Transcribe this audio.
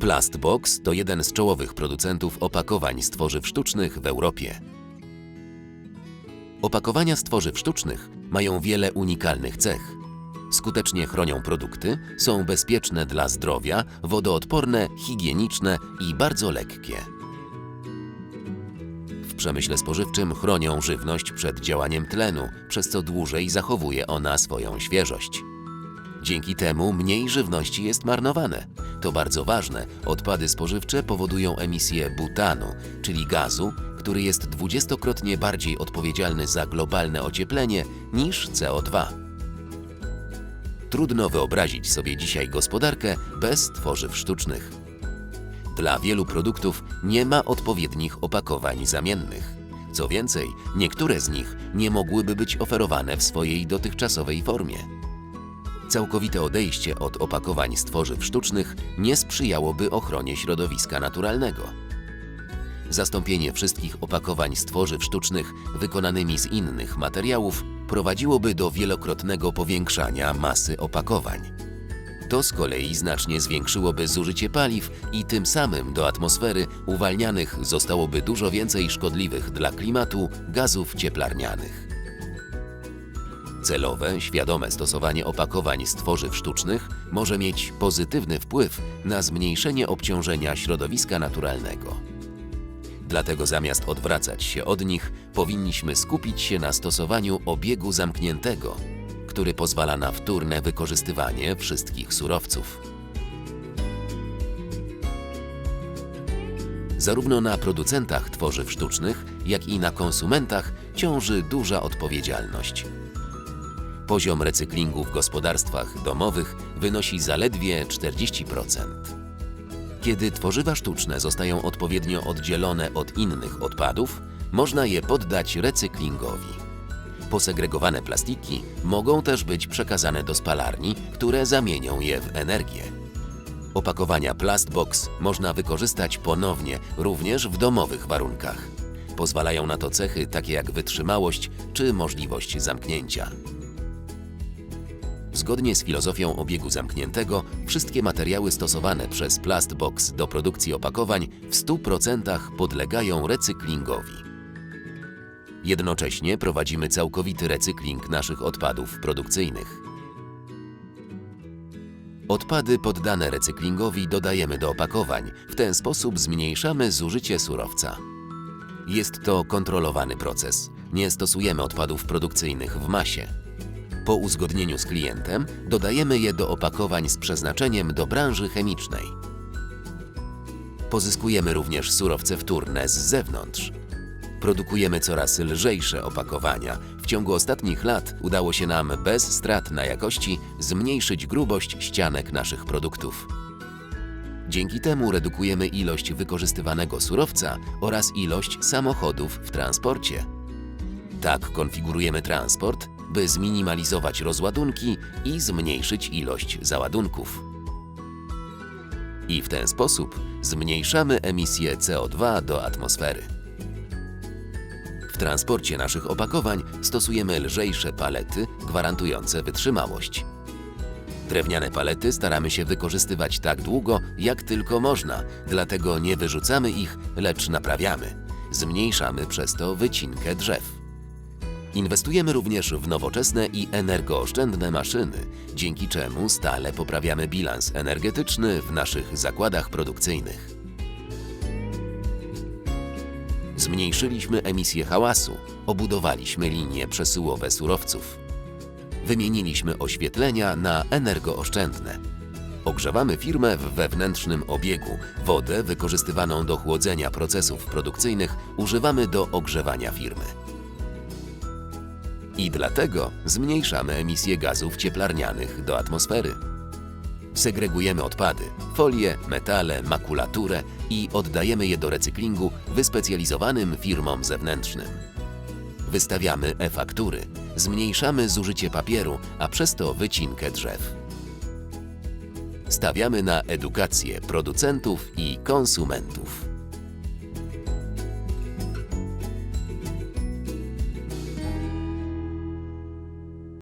Plastbox to jeden z czołowych producentów opakowań z tworzyw sztucznych w Europie. Opakowania z tworzyw sztucznych mają wiele unikalnych cech. Skutecznie chronią produkty, są bezpieczne dla zdrowia, wodoodporne, higieniczne i bardzo lekkie. W przemyśle spożywczym chronią żywność przed działaniem tlenu, przez co dłużej zachowuje ona swoją świeżość. Dzięki temu mniej żywności jest marnowane. To bardzo ważne, odpady spożywcze powodują emisję butanu, czyli gazu, który jest 20-krotnie bardziej odpowiedzialny za globalne ocieplenie niż CO2. Trudno wyobrazić sobie dzisiaj gospodarkę bez tworzyw sztucznych. Dla wielu produktów nie ma odpowiednich opakowań zamiennych. Co więcej, niektóre z nich nie mogłyby być oferowane w swojej dotychczasowej formie. Całkowite odejście od opakowań z tworzyw sztucznych nie sprzyjałoby ochronie środowiska naturalnego. Zastąpienie wszystkich opakowań z tworzyw sztucznych wykonanymi z innych materiałów prowadziłoby do wielokrotnego powiększania masy opakowań. To z kolei znacznie zwiększyłoby zużycie paliw i tym samym do atmosfery uwalnianych zostałoby dużo więcej szkodliwych dla klimatu gazów cieplarnianych. Celowe, świadome stosowanie opakowań z tworzyw sztucznych może mieć pozytywny wpływ na zmniejszenie obciążenia środowiska naturalnego. Dlatego zamiast odwracać się od nich, powinniśmy skupić się na stosowaniu obiegu zamkniętego, który pozwala na wtórne wykorzystywanie wszystkich surowców. Zarówno na producentach tworzyw sztucznych, jak i na konsumentach ciąży duża odpowiedzialność. Poziom recyklingu w gospodarstwach domowych wynosi zaledwie 40%. Kiedy tworzywa sztuczne zostają odpowiednio oddzielone od innych odpadów, można je poddać recyklingowi. Posegregowane plastiki mogą też być przekazane do spalarni, które zamienią je w energię. Opakowania Plastbox można wykorzystać ponownie, również w domowych warunkach. Pozwalają na to cechy takie jak wytrzymałość czy możliwość zamknięcia. Zgodnie z filozofią obiegu zamkniętego, wszystkie materiały stosowane przez Plastbox do produkcji opakowań w 100% podlegają recyklingowi. Jednocześnie prowadzimy całkowity recykling naszych odpadów produkcyjnych. Odpady poddane recyklingowi dodajemy do opakowań, w ten sposób zmniejszamy zużycie surowca. Jest to kontrolowany proces, nie stosujemy odpadów produkcyjnych w masie. Po uzgodnieniu z klientem dodajemy je do opakowań z przeznaczeniem do branży chemicznej. Pozyskujemy również surowce wtórne z zewnątrz. Produkujemy coraz lżejsze opakowania. W ciągu ostatnich lat udało się nam bez strat na jakości zmniejszyć grubość ścianek naszych produktów. Dzięki temu redukujemy ilość wykorzystywanego surowca oraz ilość samochodów w transporcie. Tak konfigurujemy transport, by zminimalizować rozładunki i zmniejszyć ilość załadunków. I w ten sposób zmniejszamy emisję CO2 do atmosfery. W transporcie naszych opakowań stosujemy lżejsze palety gwarantujące wytrzymałość. Drewniane palety staramy się wykorzystywać tak długo, jak tylko można, dlatego nie wyrzucamy ich, lecz naprawiamy. Zmniejszamy przez to wycinkę drzew. Inwestujemy również w nowoczesne i energooszczędne maszyny, dzięki czemu stale poprawiamy bilans energetyczny w naszych zakładach produkcyjnych. Zmniejszyliśmy emisję hałasu, obudowaliśmy linie przesyłowe surowców. Wymieniliśmy oświetlenia na energooszczędne. Ogrzewamy firmę w wewnętrznym obiegu. Wodę wykorzystywaną do chłodzenia procesów produkcyjnych używamy do ogrzewania firmy. I dlatego zmniejszamy emisję gazów cieplarnianych do atmosfery. Segregujemy odpady, folię, metale, makulaturę i oddajemy je do recyklingu wyspecjalizowanym firmom zewnętrznym. Wystawiamy e-faktury, zmniejszamy zużycie papieru, a przez to wycinkę drzew. Stawiamy na edukację producentów i konsumentów.